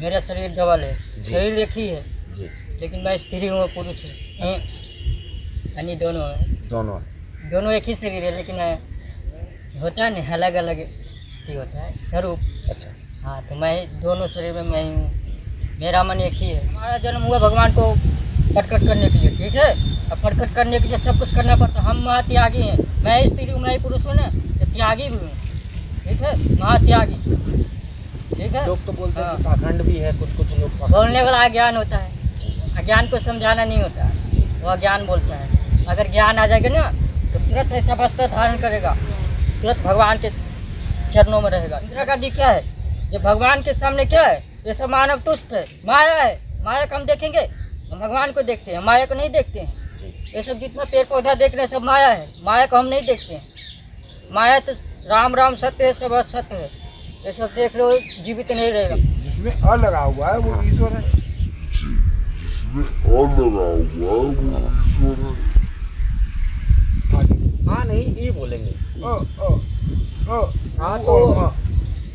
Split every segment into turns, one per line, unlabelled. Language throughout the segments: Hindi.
मेरा शरीर डबल है,
जी।
शरीर एक ही है
जी।
लेकिन मैं स्त्री हूँ, पुरुष है, यानी दोनों है, दोनों एक ही शरीर है लेकिन होता है ना अलग अलग होता है स्वरूप।
अच्छा।
हाँ, तो मैं दोनों शरीर में मैं ही हूँ, मेरा मन एक ही है। हमारा जन्म हुआ भगवान को प्रकट करने के लिए, ठीक है। अब प्रकट करने के लिए सब कुछ करना पड़ता है। हम महात्यागी हैं, मैं स्त्री हूँ, मैं ही पुरुष हूँ ना, तो त्यागी भी हूँ, ठीक है, महात्यागी, ठीक है।
लोग तो बोलते हैं कि पाखंड भी है, कुछ कुछ लोग
बोलने वाला अज्ञान होता है, अज्ञान को समझाना नहीं होता है, वो अज्ञान बोलता है। अगर ज्ञान आ जाएगा ना तो तुरंत ऐसा वस्त्र धारण करेगा, तुरंत भगवान के चरणों में रहेगा। इंदिरा गांधी क्या है, जब भगवान के सामने क्या है, ये सब मानव तुष्ट है, माया है। माया को हम देखेंगे, हम भगवान को देखते हैं, माया को नहीं देखते हैं। ये सब जितना पेड़ पौधा देख रहे हैं सब माया है, माया को हम नहीं देखते हैं। माया तो राम राम सत्य है, सब असत्य है, ये सब देख लो जीवित नहीं रहेगा।
जिसमें अ लगा हुआ है वो ईश्वर है,
जिसमें अ लगा हुआ है वो ईश्वर है।
हाँ नहीं ये बोलेंगे
हाँ तो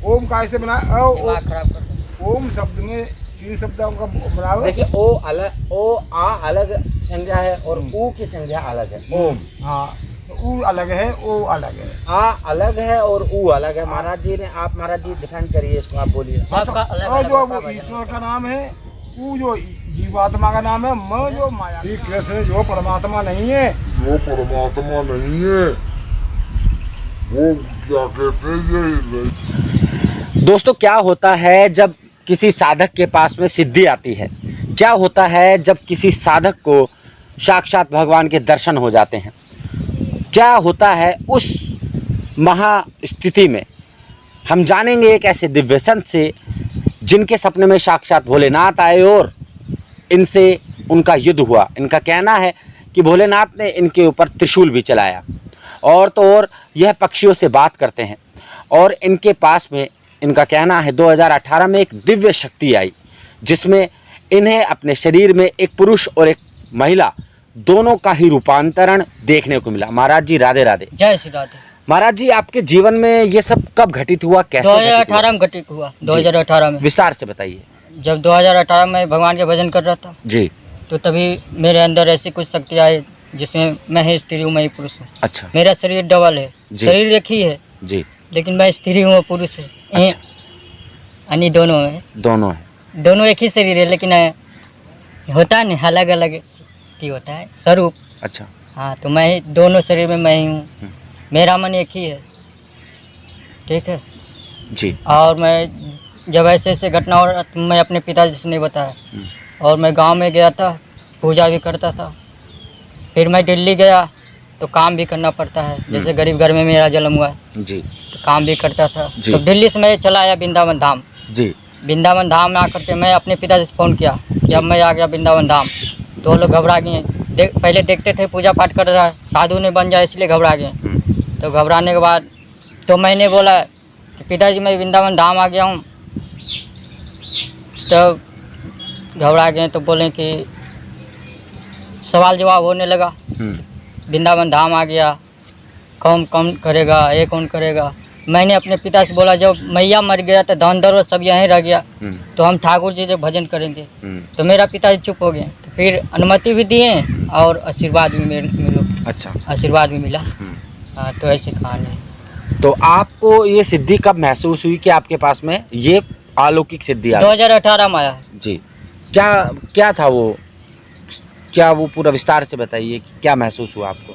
ओम का ऐसे बना
दिमाग खराब कर दो।
ओम शब्द में 3 शब्दों का बनाओ।
देखिए ओ अलग, ओ आ अलग संज्ञा है और ऊ की संज्ञा अलग है। ओम,
हाँ तो ऊ अलग है, ओ अलग है,
आ अलग है और ऊ अलग है। महाराज जी ने, आप महाराज जी डिफाइन करिए इसको, आप बोलिए।
जो वो ईश्वर का नाम है, ऊ जो जीवात्मा का नाम है, म जो माया। श्री कृष्ण जो परमात्मा नहीं है,
जो परमात्मा नहीं है वो क्या कहते हैं, ये
दोस्तों क्या होता है जब किसी साधक के पास में सिद्धि आती है, क्या होता है जब किसी साधक को साक्षात भगवान के दर्शन हो जाते हैं, क्या होता है उस महास्थिति में। हम जानेंगे एक ऐसे दिव्य संत से जिनके सपने में साक्षात भोलेनाथ आए और इनसे उनका युद्ध हुआ। इनका कहना है कि भोलेनाथ ने इनके ऊपर त्रिशूल भी चलाया और तो और यह पक्षियों से बात करते हैं। और इनके पास में, इनका कहना है 2018 में एक दिव्य शक्ति आई जिसमें इन्हें अपने शरीर में एक पुरुष और एक महिला दोनों का ही रूपांतरण देखने को मिला। महाराज जी राधे राधे।
जय श्री राधे।
महाराज जी आपके जीवन में ये सब कब घटित हुआ, कैसे
2018 में घटित हुआ। 2018 में
विस्तार से बताइए।
जब 2018 में भगवान के भजन कर रहा था
जी,
तो तभी मेरे अंदर ऐसी कुछ शक्ति आई जिसमें मैं ही स्त्री हूँ, मैं ही पुरुष हूँ।
अच्छा।
मेरा शरीर डबल है, शरीर एक ही है
जी,
लेकिन मैं स्त्री हूँ, पुरुष है, यानी दोनों है,
दोनों है,
दोनों एक ही शरीर है लेकिन होता है ना अलग अलग होता है स्वरूप।
अच्छा।
हाँ, तो मैं दोनों शरीर में मैं ही हूँ, मेरा मन एक ही है, ठीक है
जी।
और मैं जब ऐसे ऐसे घटना हो रहा तो मैं अपने पिताजी से नहीं बताया और मैं गांव में गया था, पूजा भी करता था। फिर मैं दिल्ली गया तो काम भी करना पड़ता है, जैसे गरीब घर में मेरा जन्म हुआ है
जी,
तो काम भी करता था।
जी।
तो दिल्ली से मैं चला आया वृंदावन धाम
जी।
वृंदावन धाम में आकर के मैं अपने पिताजी से फ़ोन किया। जब मैं आ गया वृंदावन धाम तो वो लोग घबरा गए। पहले देखते थे पूजा पाठ कर रहा है, साधु ने बन जाए इसलिए घबरा गए। तो घबराने के बाद तो मैंने बोला कि पिताजी मैं वृंदावन धाम आ गया हूँ। तो घबरा गए तो बोले कि सवाल जवाब होने लगा, वृंदावन धाम आ गया, कौन कौन करेगा, ये कौन करेगा। मैंने अपने पिता से बोला जब मैया मर गया तो धन दौलत सब यहीं रह गया, तो हम ठाकुर जी से भजन करेंगे। तो मेरा पिताजी चुप हो गए। तो फिर अनुमति भी दिए और आशीर्वाद भी मिला।
अच्छा,
आशीर्वाद भी मिला। हाँ, तो ऐसे कहानी है।
तो आपको ये सिद्धि कब महसूस हुई कि आपके पास में ये अलौकिक सिद्धि आ गई?
2018 में आया
जी। क्या क्या था वो, क्या वो पूरा विस्तार से बताइए कि क्या महसूस हुआ आपको?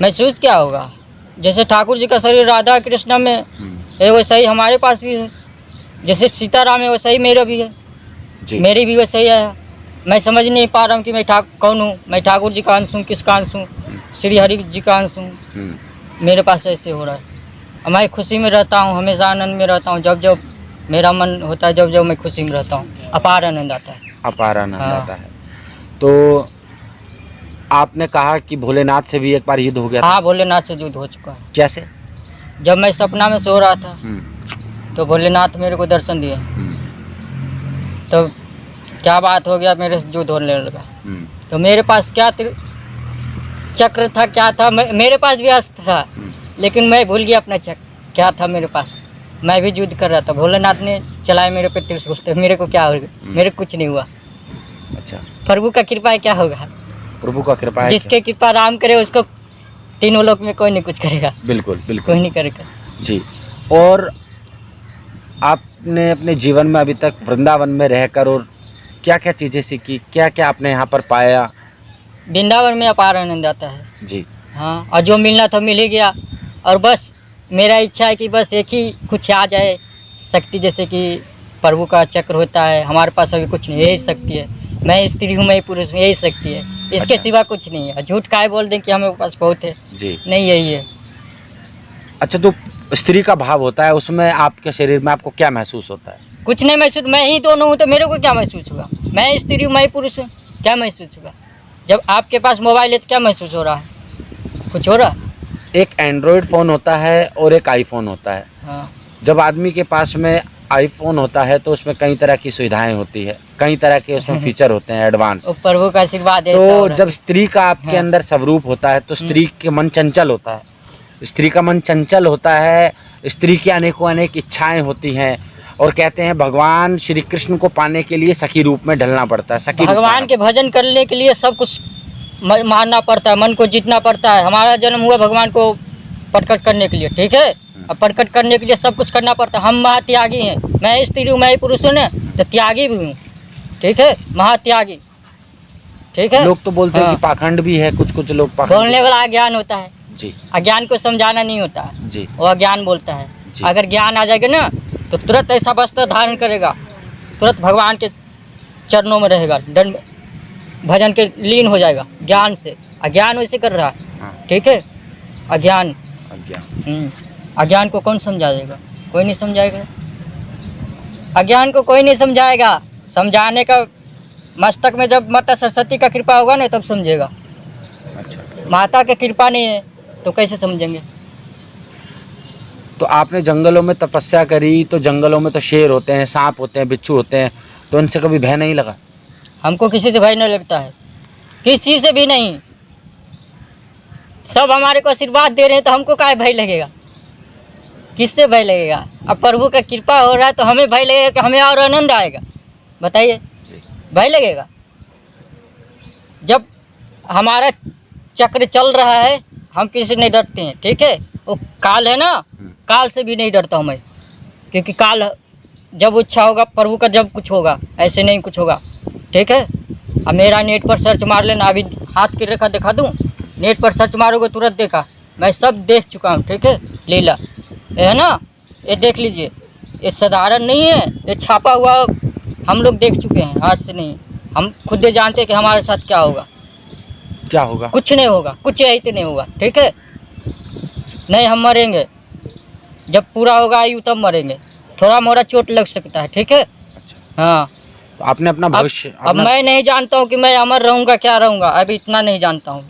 महसूस क्या होगा, जैसे ठाकुर जी का शरीर राधा कृष्ण में है वैसा ही हमारे पास भी है, जैसे सीताराम है वैसा ही मेरा भी है
जी।
मेरी भी वैसा ही है। मैं समझ नहीं पा रहा हूँ कि मैं कौन हूँ, मैं ठाकुर जी का अंश हूँ, किसका अंश हूँ, श्री हरि जी का अंश हूँ। मेरे पास ऐसे हो रहा है। मैं खुशी में रहता हूँ, हमेशा आनंद में रहता हूँ। जब जब मेरा मन होता है, जब जब मैं खुशी में रहता हूँ, अपार आनंद आता है,
अपार आनंद
हाँ।
आता है। तो आपने कहा कि भोलेनाथ से भी एक बार युद्ध हो गया था।
हाँ, भोलेनाथ से युद्ध हो चुका है।
कैसे?
जब मैं सपना में सो रहा था तो भोलेनाथ मेरे को दर्शन दिए। तो क्या बात हो गया, मेरे से युद्ध होने लगा। तो मेरे पास क्या चक्र था, क्या था, मेरे पास भी अस्त्र था लेकिन मैं भूल गया अपना चक्र क्या था मेरे पास। मैं भी युद्ध कर रहा था, भोलेनाथ ने चलाया मेरे पे त्रिशूल, तो मेरे को क्या होगा? मेरे को कुछ नहीं हुआ।
अच्छा,
प्रभु का कृपा है, क्या होगा?
प्रभु का कृपा है।
जिसके कृपा राम करे उसको तीनों लोक में कोई नहीं कुछ करेगा,
बिल्कुल
कोई
बिल्कुल
नहीं करेगा।
जी। और आपने अपने जीवन में अभी तक वृंदावन में रहकर और क्या क्या चीज़ें सीखी, क्या क्या आपने यहाँ पर पाया?
वृंदावन में अपार आनंद आता है।
जी।
हाँ, और जो मिलना था मिल ही गया। और बस मेरा इच्छा है कि बस एक ही कुछ आ जाए शक्ति, जैसे कि प्रभु का चक्र होता है, हमारे पास अभी कुछ नहीं, यही शक्ति है। मैं स्त्री हूँ, मैं पुरुष हूँ, यही शक्ति है, इसके
अच्छा।
सिवा कुछ नहीं है। झूठ काहे बोल दें कि हमें पास बहुत है,
जी।
नहीं, यही है।
अच्छा, तो स्त्री का भाव होता है, उसमें आपके शरीर में आपको क्या महसूस होता है?
कुछ नहीं महसूस, मैं ही दोनों हूँ तो मेरे को क्या महसूस होगा? मैं स्त्री हूँ, मैं पुरुष हूँ, क्या महसूस होगा? जब आपके पास मोबाइल है तो क्या महसूस हो रहा है? कुछ हो रहा है?
एक एंड्रॉयड फ़ोन होता है और एक आईफोन होता है।
हाँ,
जब आदमी के पास में आईफोन होता है तो उसमें कई तरह की सुविधाएं होती है, कई तरह के उसमें फीचर होते हैं एडवांस।
वो प्रभु का आशीर्वाद है।
तो जब स्त्री का आपके
हाँ।
अंदर स्वरूप होता है तो स्त्री के मन चंचल होता है, स्त्री का मन चंचल होता है, स्त्री की अनेकों अनेक इच्छाएं होती हैं। और कहते हैं भगवान श्री कृष्ण को पाने के लिए सखी रूप में ढलना पड़ता है। सखी रूप
भगवान
में
के भजन करने के लिए सब कुछ मारना पड़ता है, मन को जीतना पड़ता है। हमारा जन्म हुआ भगवान को प्रकट करने के लिए, ठीक है? अब प्रकट करने के लिए सब कुछ करना पड़ता है। हम महात्यागी हैं, मैं स्त्री हूँ, मैं पुरुष हूँ ना, तो त्यागी भी हूँ, ठीक है? महात्यागी, ठीक है?
लोग तो बोलते हैं
हाँ।
कि पाखंड भी है, कुछ कुछ लोग पाखंड।
बोलने वाला अज्ञान होता है,
जी
अज्ञान को समझाना नहीं होता है,
जी
वो अज्ञान बोलता है।
जी।
अगर ज्ञान आ जाएगा ना तो तुरंत ऐसा वस्त्र धारण करेगा, तुरंत भगवान के चरणों में रहेगा, दंड भजन के लीन हो जाएगा ज्ञान से। अज्ञान वैसे कर रहा है,
हाँ,
ठीक है? अज्ञान,
अज्ञान।
अज्ञान को कौन समझाएगा? कोई नहीं समझाएगा। अज्ञान को कोई नहीं समझाएगा। समझाने का मस्तक में जब माता सरस्वती का कृपा होगा ना तब समझेगा।
अच्छा,
माता की कृपा नहीं है तो कैसे समझेंगे?
तो आपने जंगलों में तपस्या करी, तो जंगलों में तो शेर होते हैं, सांप होते हैं, बिच्छू होते हैं, तो उनसे कभी भय नहीं लगा?
हमको किसी से भय नहीं लगता है, किसी से भी नहीं। सब हमारे को आशीर्वाद दे रहे हैं तो हमको काहे भय लगेगा? किससे भय लगेगा? अब प्रभु का कृपा हो रहा है तो हमें भय लगेगा कि हमें और आनंद आएगा? बताइए, भय लगेगा? जब हमारा चक्र चल रहा है हम किसी से नहीं डरते हैं, ठीक है? वो काल है ना, काल से भी नहीं डरता हूँ मैं, क्योंकि काल जब इच्छा होगा प्रभु का, जब कुछ होगा, ऐसे नहीं कुछ होगा, ठीक है? अब मेरा नेट पर सर्च मार लेना, अभी हाथ की रेखा दिखा दूँ, नेट पर सर्च मारोगे तुरंत देखा, मैं सब देख चुका हूँ, ठीक है? लीला ये है ना, ये देख लीजिए, ये साधारण नहीं है, ये छापा हुआ हम लोग देख चुके हैं, आज से नहीं। हम खुद ही जानते हैं कि हमारे साथ क्या होगा।
क्या होगा?
कुछ नहीं होगा, कुछ यही तो नहीं होगा, ठीक है? नहीं, हम मरेंगे, जब पूरा होगा आयु तब मरेंगे, थोड़ा मोड़ा चोट लग सकता है, ठीक है?
अच्छा,
हाँ।
तो आपने अपना भविष्य
अब मैं नहीं जानता हूँ कि मैं अमर रहूँगा क्या रहूँगा, अभी इतना नहीं जानता हूँ,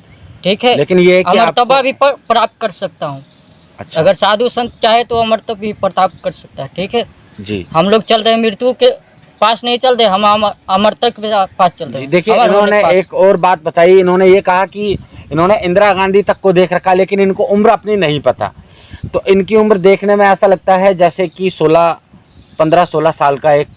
ठीक है?
लेकिन ये है कि
अमरतबा भी प्राप्त कर सकता हूँ।
अच्छा,
अगर साधु संत चाहे तो अमरतब भी प्राप्त कर सकता है, ठीक है?
जी
हम लोग चल रहे हैं मृत्यु के पास नहीं चल रहे, हम अमर तक के पास चल रहे
जी।
हैं।
देखिए,
अमर होने
इन्होंने
के पास।
एक और बात बताई, इन्होंने ये कहा कि इन्होंने इंदिरा गांधी तक को देख रखा, लेकिन इनको उम्र अपनी नहीं पता। तो इनकी उम्र देखने में ऐसा लगता है जैसे कि 15-16 साल का एक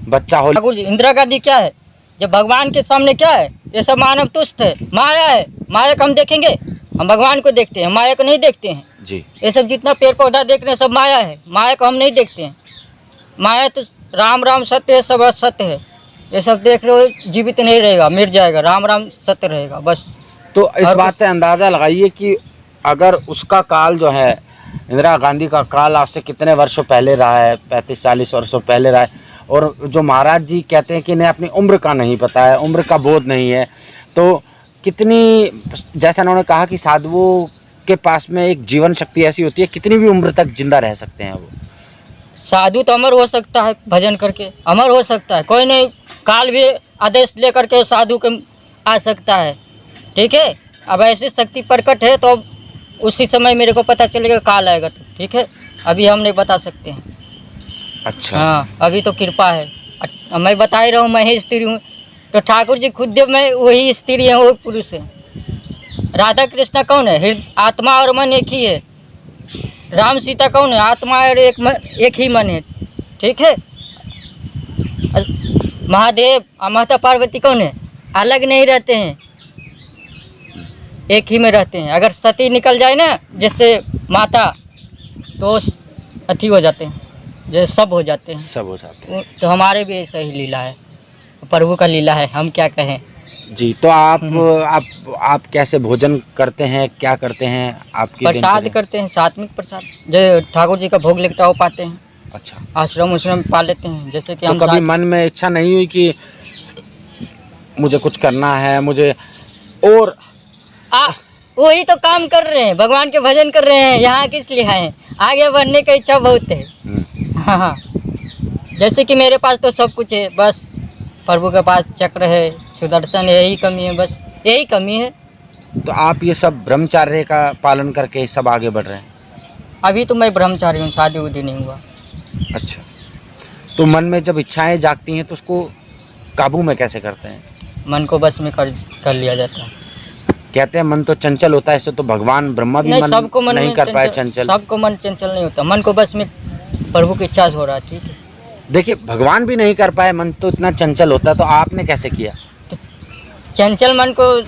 बच्चा हो।
ठाकुर जी, इंदिरा गांधी क्या है? जब भगवान के सामने क्या है? ये सब मानव तुष्ट है, माया है। माया को हम देखेंगे? हम भगवान को देखते हैं, माया को नहीं देखते हैं।
जी,
ये सब जितना पेड़ पौधा देख रहे हैं सब माया है, माया को हम नहीं देखते हैं। माया तो राम राम सत्य है, सब असत्य है। ये सब देख रहे हो, जीवित नहीं रहेगा, मिट जाएगा, राम राम सत्य रहेगा बस।
तो इस
और
बात से अंदाज़ा लगाइए कि अगर उसका काल जो है, इंदिरा गांधी का काल आज से कितने वर्षों पहले रहा है, 35-40 वर्षों पहले रहा है, और जो महाराज जी कहते हैं कि इन्हें अपनी उम्र का नहीं पता है, उम्र का बोध नहीं है, तो कितनी, जैसा उन्होंने कहा कि साधुओं के पास में एक जीवन शक्ति ऐसी होती है, कितनी भी उम्र तक जिंदा रह सकते हैं वो।
साधु तो अमर हो सकता है, भजन करके अमर हो सकता है, कोई नहीं, काल भी आदेश लेकर के साधु के आ सकता है, ठीक है? अब ऐसी शक्ति प्रकट है तो अब उसी समय मेरे को पता चलेगा काल आएगा तो, ठीक है? अभी हम नहीं बता सकते हैं।
अच्छा,
हाँ, अभी तो कृपा है। मैं बता ही रहा हूँ, मैं ही स्त्री हूँ, तो ठाकुर जी खुद जब मैं वही स्त्री है, वो पुरुष है। राधा कृष्ण कौन है? आत्मा और मन एक ही है, राम सीता कौन है? आत्मा और एक ही मन है, ठीक है। महादेव और माता पार्वती कौन है? अलग नहीं रहते हैं, एक ही में रहते हैं। अगर सती निकल जाए ना जैसे माता, तो अथी हो जाते हैं, जैसे सब हो जाते हैं।
सब हो जाते हैं।
तो हमारे भी ऐसा ही लीला है, प्रभु का लीला है, हम क्या कहें।
जी, तो आप कैसे भोजन करते हैं, क्या करते हैं? आपकी
प्रसाद
दिनचर्या?
करते हैं, सात्विक प्रसाद, जो ठाकुर जी का भोग लगता है वो पाते हैं।
अच्छा,
आश्रम उश्रम पा लेते हैं। जैसे कि
तो
हम
कभी मन में इच्छा नहीं हुई कि मुझे कुछ करना है, मुझे और
वही तो काम कर रहे हैं, भगवान के भजन कर रहे हैं, यहाँ किस लिए आए हैं? आगे बढ़ने की इच्छा बहुत है। हाँ हाँ, जैसे कि मेरे पास तो सब कुछ है, बस प्रभु के पास चक्र है, सुदर्शन, यही कमी है, बस यही कमी है।
तो आप ये सब ब्रह्मचर्य का पालन करके सब आगे बढ़ रहे हैं?
अभी तो मैं ब्रह्मचारी हूँ, शादी उदी नहीं हुआ।
अच्छा, तो मन में जब इच्छाएं जागती हैं तो उसको काबू में कैसे करते हैं?
मन को बस में कर लिया जाता है।
कहते हैं मन तो चंचल होता है, इससे तो भगवान ब्रह्मा भी
नहीं,
मन
सबको मन
नहीं
में
कर पाए चंचल।
सबको मन चंचल नहीं होता, मन को बस में प्रभु की इच्छा से हो रहा है, ठीक है।
देखिए, भगवान भी नहीं कर पाए, मन तो इतना चंचल होता है, तो आपने कैसे किया?
चंचल मन को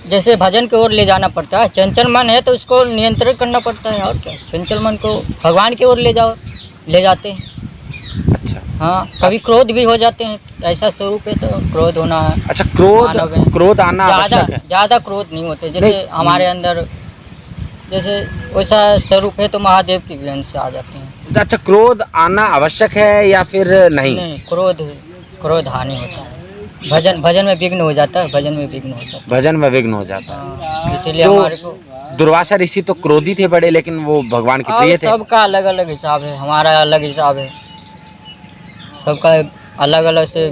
जैसे भजन की ओर ले जाना पड़ता है। चंचल मन है तो उसको नियंत्रण करना पड़ता है, और क्या। चंचल मन को भगवान की ओर ले जाते हैं।
अच्छा
हाँ, कभी क्रोध भी हो जाते हैं, ऐसा स्वरूप है तो क्रोध होना है।
अच्छा,
मानव है।
क्रोध आना आवश्यक है।
ज़्यादा क्रोध नहीं होते, जैसे
नहीं।
हमारे अंदर जैसे वैसा स्वरूप है तो महादेव की देन से आ जाते हैं।
अच्छा, क्रोध आना आवश्यक है या फिर नहीं?
नहीं, क्रोध हानि होता है। भजन में विघ्न हो जाता है, भजन में विघ्न होता है।
भजन में विघ्न हो जाता है।
हाँ, इसीलिए
तो
हमारे को
दुर्वासा ऋषि तो क्रोधी थे बड़े, लेकिन वो भगवान के प्रिय थे।
सबका अलग अलग हिसाब है, हमारा अलग हिसाब है, सबका अलग अलग से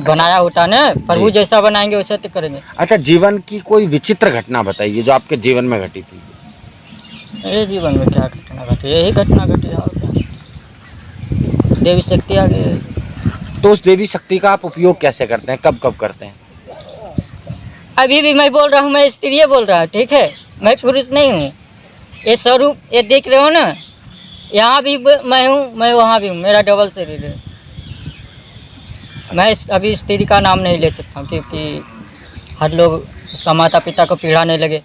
बनाया होता है ना। प्रभु जैसा बनाएंगे वैसा तो करेंगे।
अच्छा, जीवन की कोई विचित्र घटना बताइए जो आपके जीवन में घटी थी।
मेरे जीवन में क्या घटना घटी? यही घटना घटी, और क्या। देवी शक्ति आ गई।
तो उस देवी शक्ति का आप उपयोग कैसे करते हैं, कब कब करते हैं?
अभी भी मैं बोल रहा हूँ, मैं स्त्री बोल रहा हूँ, ठीक है, मैं पुरुष नहीं हूँ। ये स्वरूप ये देख रहे हो ना, यहाँ भी मैं हूँ, मैं वहाँ भी हूँ, मेरा डबल शरीर है। मैं अभी स्त्री का नाम नहीं ले सकता क्योंकि हर लोग उसका माता पिता को पीड़ा नहीं लगे,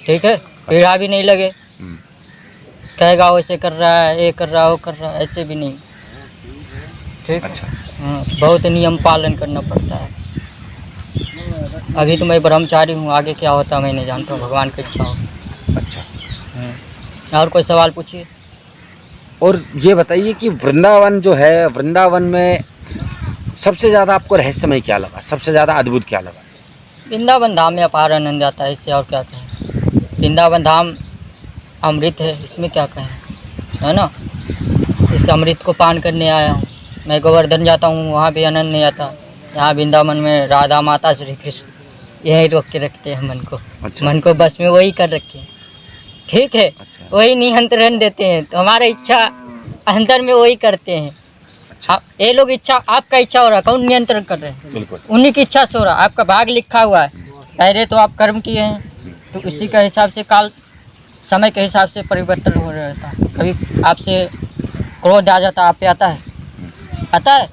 ठीक है, पीड़ा भी नहीं लगे, कहेगा वैसे कर रहा है, ये कर रहा है, वो कर रहा है, ऐसे भी नहीं, ठीक।
अच्छा,
बहुत नियम पालन करना पड़ता है। अभी तो मैं ब्रह्मचारी हूँ, आगे क्या होता मैं नहीं जानता हूँ, भगवान की इच्छा हो।
अच्छा,
और कोई सवाल पूछिए।
और ये बताइए कि वृंदावन जो है, वृंदावन में सबसे ज़्यादा आपको रहस्यमय क्या लगा, सबसे ज़्यादा अद्भुत क्या लगा?
वृंदावन धाम में अपार आनंद आता है, इससे और क्या कहें। वृंदावन धाम अमृत है, इसमें क्या कहें, है ना। इस अमृत को पान करने आया हूँ। मैं गोवर्धन जाता हूँ, वहाँ भी आनंद नहीं आता। यहाँ वृंदावन में राधा माता श्री कृष्ण यही रोक के रखते हैं मन को।
अच्छा।
मन को बस में वही कर रखे हैं, ठीक है।
अच्छा।
वही नियंत्रण देते हैं, तो हमारा इच्छा अंदर में वही करते हैं।
अच्छा।
ये लोग इच्छा, आपका इच्छा हो रहा है, कौन नियंत्रण कर रहे हैं?
बिल्कुल।
उन्हीं की इच्छा से हो रहा है। आपका भाग लिखा हुआ है, पहले तो आप कर्म किए हैं, तो उसी के हिसाब से काल समय के हिसाब से परिवर्तन हो रहता है। कभी आपसे क्रोध आ जाता है, आप पे आता है,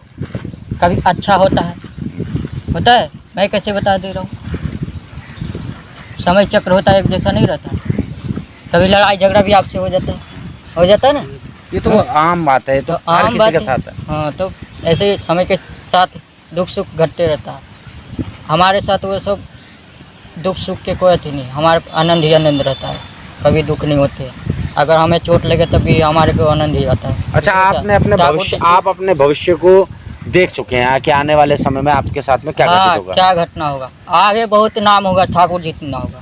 कभी अच्छा होता है, मैं कैसे बता दे रहा हूँ। समय चक्र होता है, एक जैसा नहीं रहता। कभी लड़ाई झगड़ा भी आपसे हो जाता है ना।
ये तो आम बात है, तो हर
आम
किसी
बात
के
है।
साथ है।
हाँ, तो ऐसे ही समय के साथ दुख सुख घटते रहता है। हमारे साथ वो सब दुख सुख के कोई अथी नहीं, हमारे आनंद ही आनंद रहता है, कभी दुख नहीं होते। अगर हमें चोट लगे तब भी हमारे को आनंद ही आता है।
अच्छा, आप अपने भविष्य को देख चुके हैं कि आने वाले समय में आपके साथ में क्या घटित होगा?
क्या घटना होगा, आगे बहुत नाम होगा, ठाकुर जितना होगा।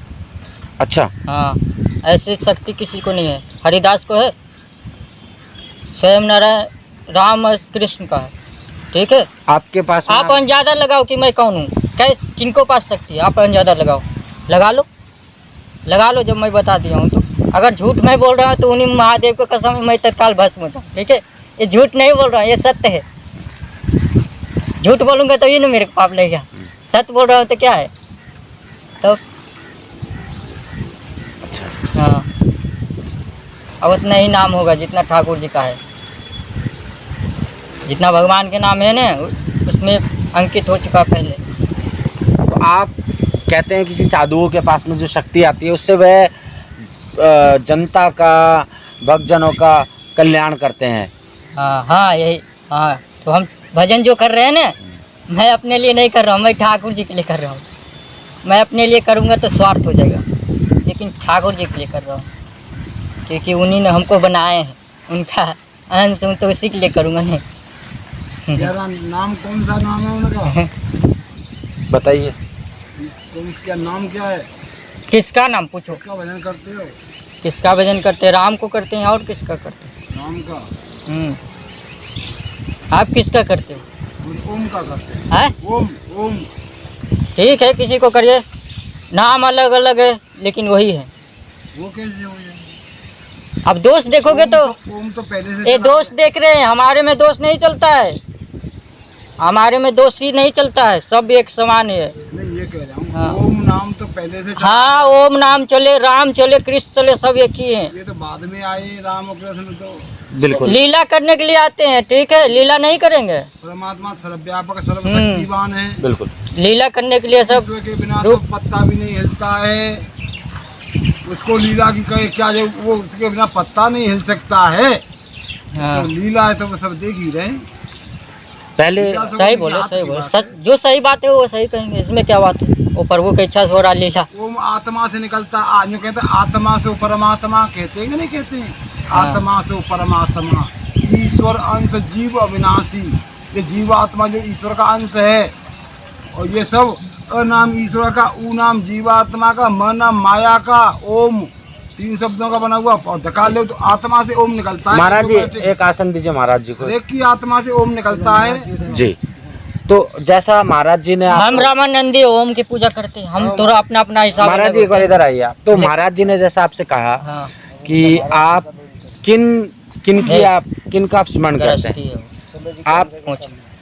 अच्छा।
हाँ, ऐसी शक्ति किसी को नहीं है। हरिदास को है, स्वयं नारायण राम और कृष्ण का है, ठीक है।
आपके पास में
आप अंदाजा लगाओ कि मैं कौन हूँ, कैसे किनको पास शक्ति है, आप अंदाजा लगाओ, लगा लो जब मैं बता दिया हूँ तो। अगर झूठ मैं बोल रहा हूँ तो उन्हीं महादेव को कसम मैं तत्काल भस्म हो जाऊँ, ठीक है। ये झूठ नहीं बोल रहा हूँ, ये सत्य है। झूठ बोलूँगा तो ये ना मेरे को पाप लगेगा, सत्य बोल रहा हूँ तो क्या है तो।
अच्छा।
हाँ, अब उतना ही नाम होगा जितना ठाकुर जी का है। जितना भगवान के नाम है ना उसमें अंकित हो चुका पहले।
तो आप कहते हैं किसी साधुओं के पास में जो शक्ति आती है उससे वह जनता का, भक्तजनों का कल्याण करते हैं।
हाँ यही। हाँ तो हम भजन जो कर रहे हैं ना, मैं अपने लिए नहीं कर रहा हूँ, मैं ठाकुर जी के लिए कर रहा हूँ। मैं अपने लिए करूँगा तो स्वार्थ हो जाएगा, लेकिन ठाकुर जी के लिए कर रहा हूँ क्योंकि उन्हीं ने हमको बनाए हैं, उनका अंश हूँ तो उसी के लिए करूँगा नहीं।
तेरा नाम कौन सा नाम है उनका?
बताइए।
उनका नाम क्या है?
किसका नाम पूछो?
किसका भजन करते हो?
किसका भजन करते हैं? राम को करते हैं और किसका करते हैं?
नाम का?
आप किसका करते हो?
ओम का करते हैं।
हैं?
ओम ओम।
ठीक है, किसी को करिए, नाम अलग अलग है लेकिन वही है।
वो कैसे हो जाए?
अब दोष देखोगे तो
ओम तो पहले से
ये दोष देख रहे हैं, हमारे में दोष नहीं चलता है, हमारे में दोष ही नहीं चलता है, सब एक समान है।
नहीं ये कह रहा हूँ,
हाँ।
ओम नाम तो पहले से
हाँ, ओम नाम चले, राम चले, कृष्ण चले, सब एक ही हैं।
ये तो बाद में आए राम और कृष्ण, तो
बिल्कुल।
लीला करने के लिए आते हैं, ठीक है, लीला नहीं करेंगे।
परमात्मा सर्वव्यापक सर्वशक्तिवान है।
बिल्कुल।
लीला करने के लिए सब
ईश्वर के बिना तो पत्ता भी नहीं हिलता है। उसको लीला की कहे क्या, जो वो उसके बिना पत्ता नहीं हिल सकता है।
हाँ।
तो लीला है तो वो सब देख ही रहे हैं।
पहले
सही बोले, सही बोले, सच जो सही बात है वो सही कहेंगे, इसमें क्या बात है। वो प्रभु की इच्छा से हो रहा लीला।
ओम आत्मा से निकलता, आज जो कहते हैं आत्मा से परमात्मा, कहते हैं कि नहीं कहते हैं?
हाँ।
आत्मा से परमात्मा, ईश्वर अंश जीव अविनाशी। ये जीवात्मा जो ईश्वर का अंश है, और ये सब अ नाम ईश्वर का, ऊ नाम जीवात्मा का, म नाम माया का, ओम 3 शब्दों का बना हुआ। और धका ले तो आत्मा से ओम निकलता है।
महाराज जी एक आसन दीजिए महाराज जी को।
एक की आत्मा से ओम निकलता है।
जी, तो जैसा महाराज जी ने
हम रामानंदी ओम की पूजा करते हैं, हम थोड़ा अपना अपना हिसाब।
महाराज जी एक बार इधर आइए आप। तो महाराज जी ने जैसा आपसे कहा
हाँ।
कि आप किन का आप स्मरण करते हैं, आप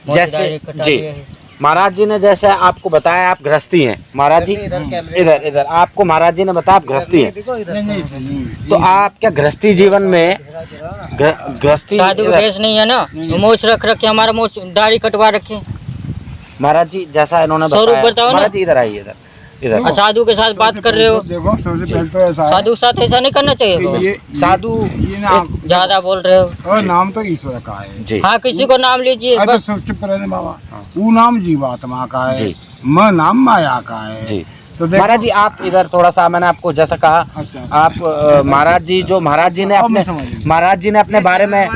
जैसे जी महाराज जी ने जैसे आपको बताया आप गृहस्थी हैं। महाराज जी इधर आपको महाराज जी ने बताया आप गृहस्थी हैं, तो आप क्या गृहस्थी जीवन में गृहस्थी
साधु भेष नहीं है ना, मोछ रख रखे, हमारा मोछ दाढ़ी कटवा रखे।
महाराज जी जैसा इन्होंने
स्वरूप
बताया,
बताओ ना।
महाराज जी इधर आइए, इधर
साधु के साथ बात कर रहे हो,
देखो सबसे पहले तो ऐसा है,
साधु के साथ ऐसा नहीं करना चाहिए।
ये
साधु
ये नाम
ज्यादा बोल रहे हो।
और नाम तो ईश्वर का है
जी।
हाँ, किसी को नाम लीजिए
अच्छा
बस।
सब चुप रहने बाबा। वो नाम जीवात्मा का है
जी।
म नाम माया का है
जी।
तो देखो
महाराज जी आप इधर थोड़ा सा, मैंने आपको जैसा कहा
अच्छा।
आप महाराज जी जो महाराज जी ने
अब
अपने
मैं समझ गया।
महाराज जी ने अपने बारे में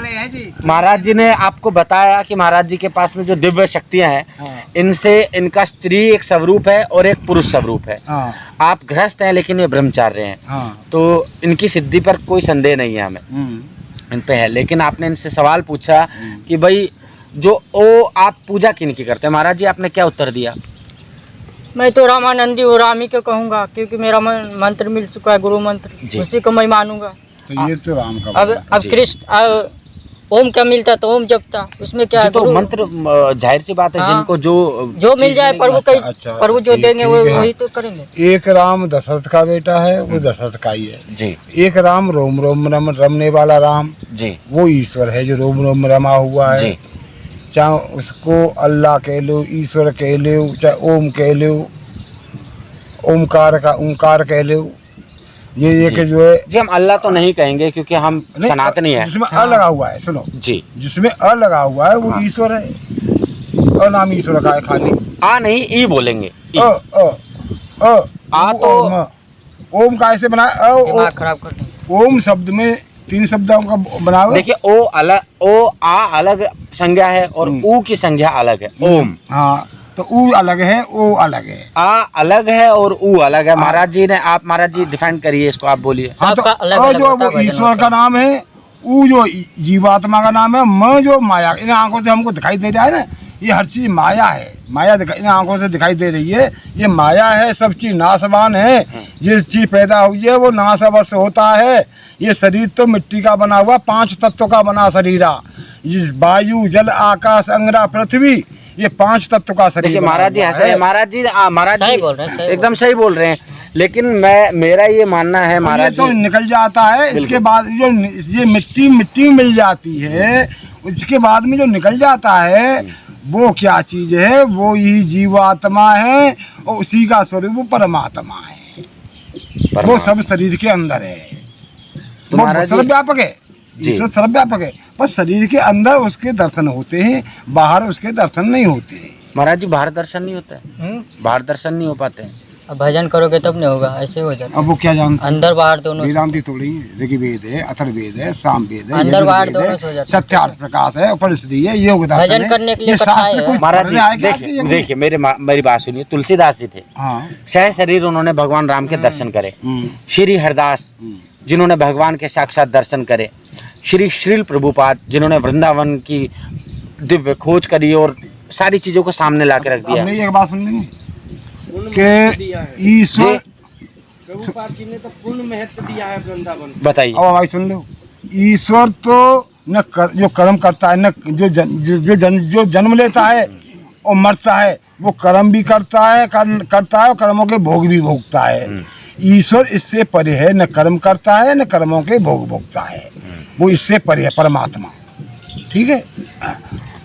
महाराज जी ने आपको बताया कि महाराज जी के पास में जो दिव्य शक्तियां हैं,
हाँ।
इनसे इनका स्त्री एक स्वरूप है और एक पुरुष स्वरूप है।
हाँ
आप गृहस्थ हैं लेकिन ये ब्रह्मचार्य हैं,
हाँ
तो इनकी सिद्धि पर कोई संदेह नहीं है हमें, इन पे है। लेकिन आपने इनसे सवाल पूछा कि भाई जो आप पूजा किनकी करते हैं, महाराज जी आपने क्या उत्तर दिया?
मैं तो रामानंदी और रामी को कहूँगा क्योंकि मेरा मंत्र मिल चुका है, गुरु मंत्र, उसी को मैं मानूंगा।
तो ये तो राम का
अब
जी।
कृष्ण ओम का मिलता तो ओम जपता, उसमें क्या है?
तो
गुरु
मंत्र जाहिर सी बात है,
हाँ।
जिनको जो
मिल जाए प्रभु
अच्छा,
कहीं,
अच्छा,
प्रभु जो
ठीक-
देंगे वो
ठीक है।
वही तो करेंगे।
एक राम दशरथ का बेटा है, वो दशरथ का ही है।
जी
एक राम रोम रोम रमने वाला राम,
जी
वो ईश्वर है जो रोम रोम रमा हुआ है।
जी
चाहे उसको अल्लाह कह लो, ईश्वर कह लो, चाहे ओम कह लो, ओमकार कह लो, ये एक
जी।
जो है
जी हम अल्लाह तो नहीं कहेंगे क्योंकि हम
नहीं,
सनातनी है।
जिसमें अ लगा हुआ है, सुनो,
जी
जिसमें अ लगा हुआ है वो
हाँ।
ईश्वर है। अ नाम ईश्वर का है खाली।
आ नहीं ई बोलेंगे। ई।
आ
तो-
म। ओम का ऐसे बना
दिमाग खराब कर देंगे।
ओम शब्द में 3 शब्दों का बना हुआ।
देखिए ओ आ अलग संज्ञा है और ऊ की संज्ञा अलग है। ओम
हाँ, तो ऊ अलग है, ओ अलग है।
आ अलग है और ऊ अलग है। महाराज जी ने महाराज जी डिफाइंड करिए इसको, आप बोलिए।
हाँ, तो
सबका अलग
अ
अलग
जो
होता है,
वो
भजन
ईश्वर
होता
का नाम है, ऊ जो जीवात्मा का नाम है, म जो माया, इन आंखों से हमको दिखाई दे रहा है ना, ये हर चीज माया है। माया इन आंखों से दिखाई दे रही है, ये माया है। सब चीज नाशवान है, जिस चीज पैदा हुई है वो नाश अवश्य होता है। ये शरीर तो मिट्टी का बना हुआ, 5 तत्वों का बना शरीर, जिस वायु जल आकाश अंगरा पृथ्वी, ये 5 तत्व का शरीर
देखिए
बना
महाराज जी
हुआ
हंस रहे हैं, महाराज जी
सही बोल रहे हैं, सही
एकदम सही बोल रहे हैं, लेकिन मेरा ये मानना है
ये
महाराज
तो
जी,
निकल जाता है। इसके
बिल्कुल।
बाद जो ये मिट्टी में मिल जाती है, उसके बाद में जो निकल जाता है वो क्या चीज है? वो ही जीवात्मा है और उसी का स्वरूप वो परमात्मा है। वो सब शरीर के अंदर है।
तो
वो
महाराज जी-
सर्वव्यापक है,
जी।
ईश्वर सर्वव्यापक है, पर शरीर के अंदर उसके दर्शन होते हैं, बाहर उसके दर्शन नहीं होते हैं।
महाराज जी बाहर दर्शन नहीं होता है, बाहर दर्शन नहीं हो पाते हैं।
अब भजन करोगे तब नहीं होगा, ऐसे हो जाता
अब वो क्या जानते हैं?
अंदर बाहर दोनों से।
वेदांति थोड़ी है, ऋग्वेद है, अथर्ववेद है, सामवेद है,
अंदर बाहर
यजुर्वेद
दोनों से हो
है,
जाता है।
सत्यार्थ प्रकाश है, उपनिषदि है, योग दर्शन
भजन
है।
करने के लिए
ये
कथा
शास्त्र
है।
कोई
महाराज
पढ़ने आए
जी
क्या
देखिए
आपके
देखिए मेरी बात सुनिए, तुलसीदास जी थे,
हाँ।
सह शरीर उन्होंने भगवान राम के दर्शन करे।
हम्म,
श्री हरदास
हम्म,
जिन्होंने भगवान के साक्षात दर्शन करे, श्री श्रील प्रभुपाद जिन्होंने वृंदावन की दिव्य खोज करी और सारी चीजों को सामने ला के रख
अब
दिया।
मेरी एक बात सुन लेंगे कि ईश्वर,
प्रभुपाद जी ने तो पूर्ण महत्व दिया है वृंदावन।
बताइए।
अब हमारी सुन लो, ईश्वर तो न जो कर्म करता है, न जो जन्म लेता है और मरता है, वो कर्म भी करता है और कर्मों के भोग भी भोगता है। ईश्वर इससे परे है, न कर्म करता है न कर्मों के भोग भोगता है, वो इससे परे है, परमात्मा। ठीक है।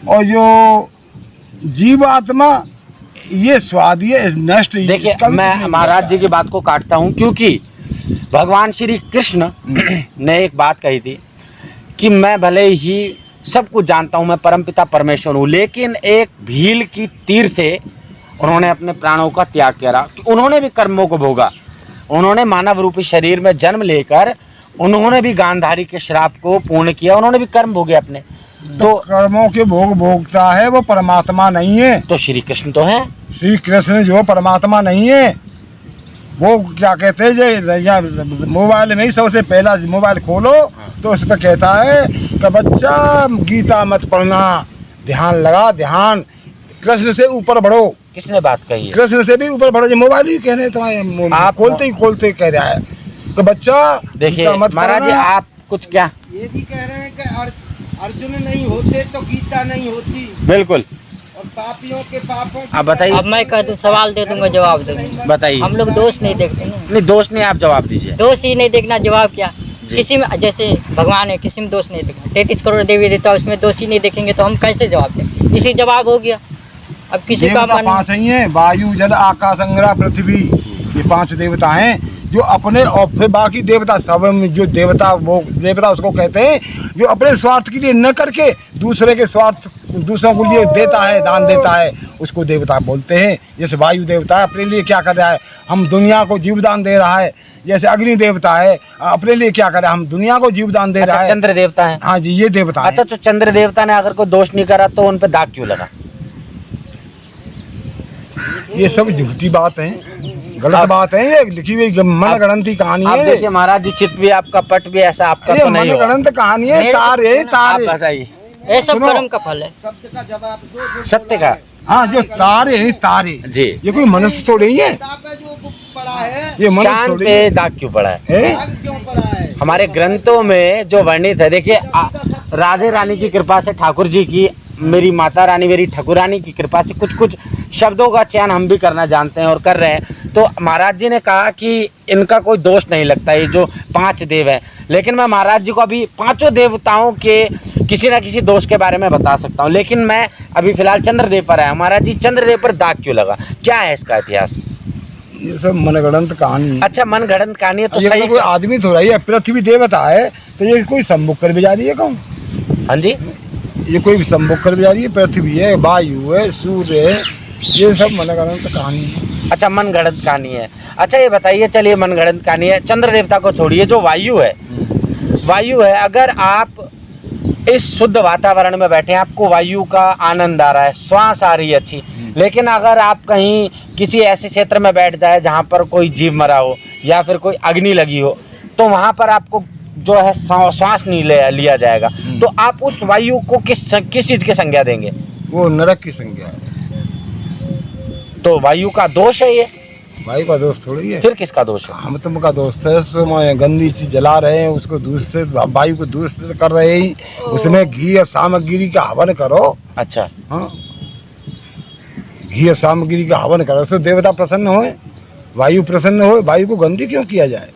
और जो जीवात्मा ये स्वादी है, नष्ट।
देखिए मैं महाराज जी की बात को काटता हूँ, क्योंकि भगवान श्री कृष्ण ने एक बात कही थी कि मैं भले ही सब कुछ जानता हूँ, मैं परमपिता परमेश्वर हूँ, लेकिन एक भील की तीर से उन्होंने अपने प्राणों का त्याग किया। उन्होंने भी कर्मों को भोगा, उन्होंने मानव रूपी शरीर में जन्म लेकर उन्होंने भी गांधारी के श्राप को पूर्ण किया, उन्होंने भी कर्म भोगे अपने।
तो कर्मों के भोग भोगता है, वो परमात्मा नहीं है।
तो श्री कृष्ण तो है,
श्री कृष्ण जो परमात्मा नहीं है, वो क्या कहते हैं, जो मोबाइल में ही सबसे पहला मोबाइल खोलो तो उस पर कहता है कि बच्चा गीता मत पढ़ना, ध्यान लगा, ध्यान, कृष्ण से ऊपर बढ़ो।
किसने बात कही है?
कृष्ण से भी ऊपर बढ़ो, जो मोबाइल ही कह रहे हैं तुम्हारे, आप खोलते ही कह रहा है कि बच्चा
देखिए
गीता मत
महाराज जी
पढ़ना।
आप कुछ क्या,
ये भी कह रहे हैं कि अर्जुन नहीं होते तो गीता नहीं होती,
बिल्कुल
और पापियों के पापों की
आप बताइए।
अब मैं कह दूं, सवाल दे दूंगा, जवाब दूंगा।
बताइए।
हम लोग दोष नहीं देखते ना,
नहीं दोष नहीं, आप जवाब दीजिए।
दोष ही नहीं देखना, जवाब क्या?
जी।
किसी में जैसे भगवान है, किसी में दोष नहीं देखना, 33 करोड़ देवी देवता, उसमें दोष ही नहीं देखेंगे तो हम कैसे जवाब दें? इसी जवाब हो गया। अब किसी का
देवता
मन
5 ही हैं, वायु जल आकाश अंगरा पृथ्वी, ये 5 देवता हैं जो अपने, और फिर बाकी देवता सब में जो देवता, वो देवता उसको कहते हैं जो अपने स्वार्थ के लिए न करके दूसरे के स्वार्थ, दूसरों को लिए देता है, दान देता है, उसको देवता बोलते हैं। जैसे वायु देवता है, अपने लिए क्या कर रहा है, हम दुनिया को जीवदान दे रहा है। जैसे अग्नि देवता है, अपने लिए क्या कर रहा है, हम दुनिया को जीवदान दे रहा है।
चंद्र देवता है।
हाँ जी, ये देवता है।
अच्छा, तो चंद्र देवता ने अगर कोई दोष नहीं करा तो उन पे दाग क्यों लगा?
ये सब झूठी बात है, गलत बात है, ये लिखी हुई मनगढ़ंती कहानी
आप
है।
देखिए महाराज जी, चित्त भी आपका, पट भी ऐसा आपका
ये
तो नहीं होगा।
मनगढ़ंत कहानी है, तारे
आप
तारे।
बताइए।
ये सब
सुनो।
कर्म का फल है।
शब्द का जवाब दो जो
सत्य का।
हाँ, जो तारे हैं, तारे,
जी।
ये कोई मनुष्य थोड़ी है,
किताब पे जो पढ़ा है,
ये मनुष्य
चांद
थोड़ी
पे
है।
दाग क्यों पड़ा है?
हैं?
आग क्यों पढ़ा है?
हमारे ग्रंथों में जो वर्णित है, देखिए राधे रानी की कृपा से, ठाकुर जी की, मेरी माता रानी, मेरी ठाकुरानी की कृपा से कुछ कुछ शब्दों का चयन हम भी करना जानते हैं और कर रहे हैं। तो महाराज जी ने कहा कि इनका कोई दोष नहीं लगता, ये जो 5 देव हैं, लेकिन मैं महाराज जी को अभी 5 देवताओं के किसी न किसी दोष के बारे में बता सकता हूँ, लेकिन मैं अभी फिलहाल चंद्रदेव पर आया। महाराज जी, चंद्रदेव पर दाग क्यों लगा, क्या है इसका इतिहास?
ये सब मनगढ़ंत कहानी है।
अच्छा, मनगढ़ंत कहानी है तो
ये
सही।
कोई आदमी थोड़ा ही है, पृथ्वी देवता है, तो ये कोई सम्मुख कर भी जा रही है कौन?
हाँ जी,
ये कोई सम्मुख कर भी जा रही है, पृथ्वी है, वायु है, सूर्य है, ये सब मनगढ़ंत कहानी है।
अच्छा मनगढ़ंत कहानी है। अच्छा ये बताइए, चलिए मनगढ़ंत कहानी है, चंद्र देवता को छोड़िए, जो वायु है, अगर आप इस शुद्ध वातावरण में बैठे हैं, आपको वायु का आनंद आ रहा है, श्वास आ रही है अच्छी, लेकिन अगर आप कहीं किसी ऐसे क्षेत्र में बैठ जाए जहाँ पर कोई जीव मरा हो या फिर कोई अग्नि लगी हो, तो वहाँ पर आपको जो है श्वास नहीं लिया जाएगा, तो आप उस वायु को किस चीज़ की संज्ञा देंगे?
वो नरक की संज्ञा है।
तो वायु का दोष है ये?
वायु का दोष थोड़ी है,
फिर किसका दोष है?
हम तुम का दोस्त है। उसमें गंदी चीज जला रहे हैं, उसको दूषित, वायु को दूषित कर रहे हैं, उसमें घी और सामग्री का हवन करो।
अच्छा,
हाँ, घी सामग्री का हवन करे तो देवता प्रसन्न होए, वायु प्रसन्न हो। वायु को गंदी क्यों किया जाए?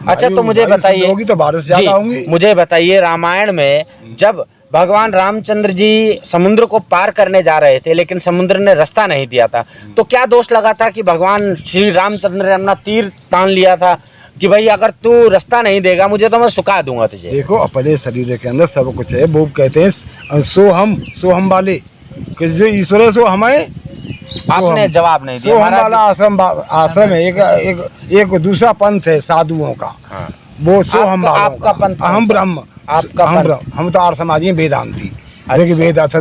अच्छा, तो मुझे
वायु
बताइए,
होगी तो बारिश ज्यादा होंगी।
मुझे बताइए, रामायण में जब भगवान रामचंद्र जी समुद्र को पार करने जा रहे थे लेकिन समुद्र ने रास्ता नहीं दिया था, तो क्या दोष लगा था कि भगवान श्री रामचंद्र ने अपना तीर तान लिया था कि भाई अगर तू रास्ता नहीं देगा मुझे तो मैं सुखा दूंगा तुझे?
देखो, अपने शरीर के अंदर सब कुछ है। वो कहते हैं सो हम वाले कि जो ईश्वर है सो हमें।
आपने जवाब नहीं दिया।
सो हम वाला आश्रम है, एक दूसरा पंथ है साधुओं का।
हाँ।
वो सो हम वालों
आपका पंथ कौन सा?
हम ब्रह्म,
आपका
हम
पंथ?
ब्रह्म, हम तो आर्य समाजी वेदांती।
अच्छा।
देखिए वेदांत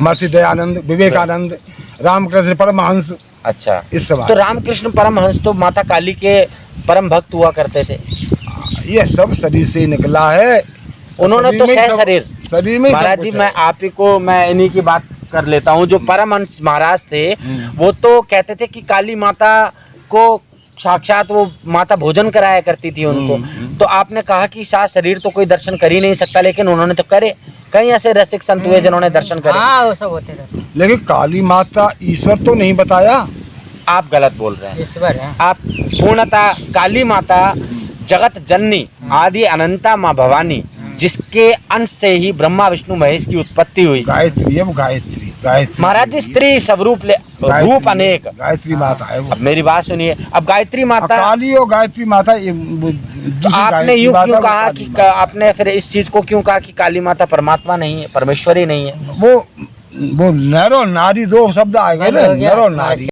महर्षि दयानंद, विवेकानंद, रामकृष्ण परमहंस,
अच्छा,
इस सब
तो रामकृष्ण परमहंस तो माता काली के परम भक्त हुआ करते थे।
ये सब शरीर से निकला है।
उन्होंने तो
शरीर में
महाराज जी, मैं इन्हीं की बात कर लेता हूँ। जो परमहंस महाराज थे वो तो कहते थे कि काली माता को साक्षात वो माता भोजन कराया करती थी उनको। तो आपने कहा कि साथ शरीर तो कोई दर्शन कर ही नहीं सकता, लेकिन उन्होंने तो करे। कई ऐसे रसिक संत हुए जिन्होंने दर्शन करे।
हाँ, वो सब होते रहते।
लेकिन काली माता ईश्वर तो नहीं बताया।
आप गलत बोल रहे हैं।
ईश्वर है।
आप पूर्णतः काली माता जगत जननी आदि अनंता माँ भवानी, जिसके अंश से ही ब्रह्मा विष्णु महेश की उत्पत्ति हुई।
गायत्री है वो, गायत्री
महाराज जी, स्त्री सब रूप रूप अनेक।
गायत्री माता है वो।
अब मेरी बात सुनिए, अब गायत्री माता,
काली और गायत्री माता
तो आपने यूं क्यों कहा कि आपने फिर इस चीज को क्यों कहा कि काली माता परमात्मा नहीं है, परमेश्वरी नहीं है?
वो नर और नारी दो शब्द आएगा ना, नर और नारी।